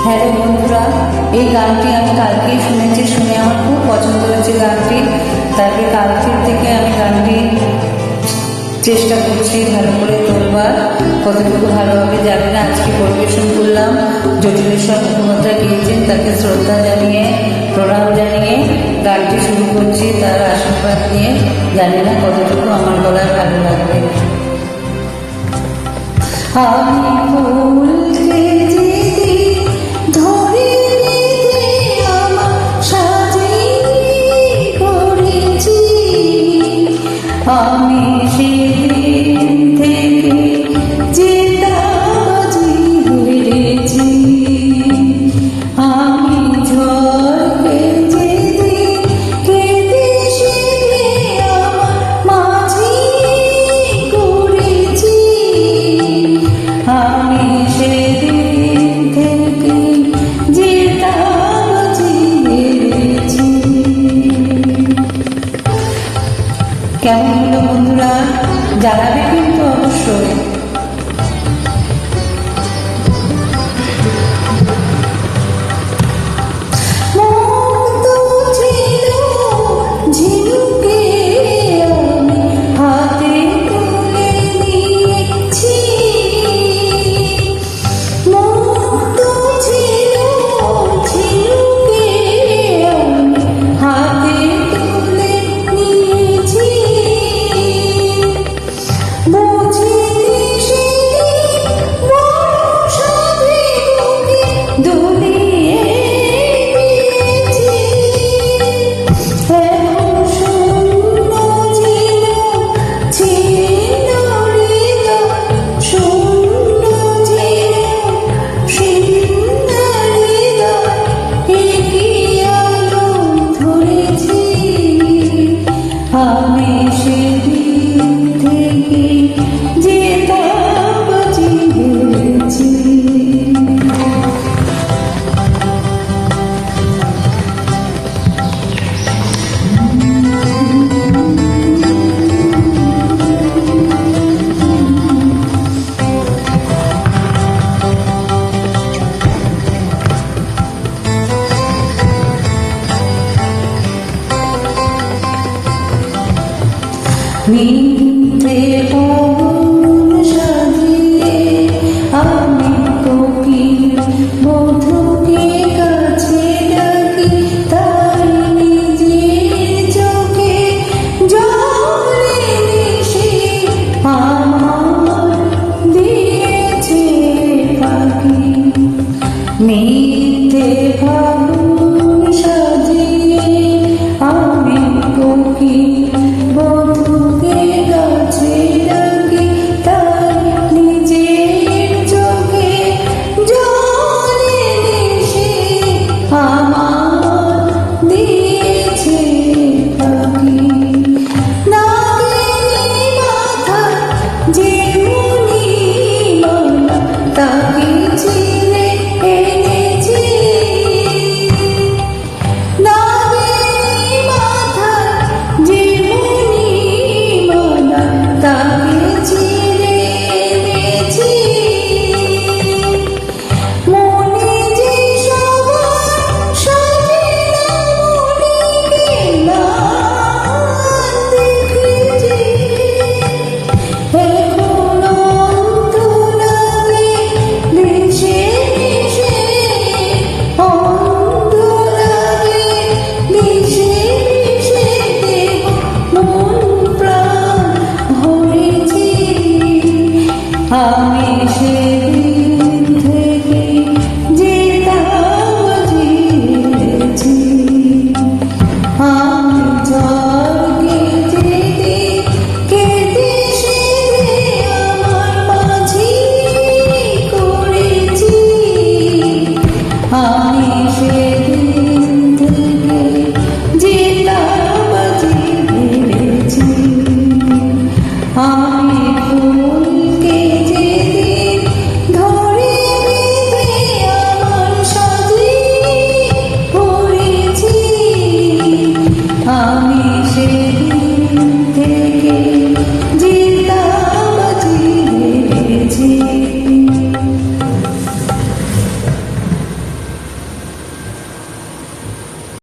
Hello বন্ধুরা, এই গানটি আমি কালকেই শুনেছি, শুনে আমার খুব পছন্দ হয়েছে গানটি। তারপরে কালকের থেকে আমি গানটি চেষ্টা করছি ভালো করে তোলবার। কতটুকু ভালো হবে জানি না। আজকে পরিবেশন করলাম, জটিলেশ্বর মুখোপাধ্যায় গিয়েছেন, তাকে শ্রদ্ধা জানিয়ে প্রণাম জানিয়ে গানটি শুরু করছি, তার আশীর্বাদ নিয়ে। জানি না কতটুকু আমার গলায় ভালো লাগবে। আমি ফুলকে আমি সেদিন থেকে জেতাবাজি হেরেছি। আমি ঝড়কে যেদিন কেঁদে সেদে আমার মাঝি করেছি। আমি সেদিন থেকে জেতাবাজি হেরেছি। কেমন হলো বন্ধুরা? জানাবে কিন্তু অবশ্যই। আমি সেদিন থেকে জেতাবাজি হেরেছি। মিথ্যে পবন সাজিয়ে আমি কোকিল মধুকে কাছে ডাকি, তাই নিজের চোখে জলে মিশে আমার দিয়েছে পাখি। মিথ্যে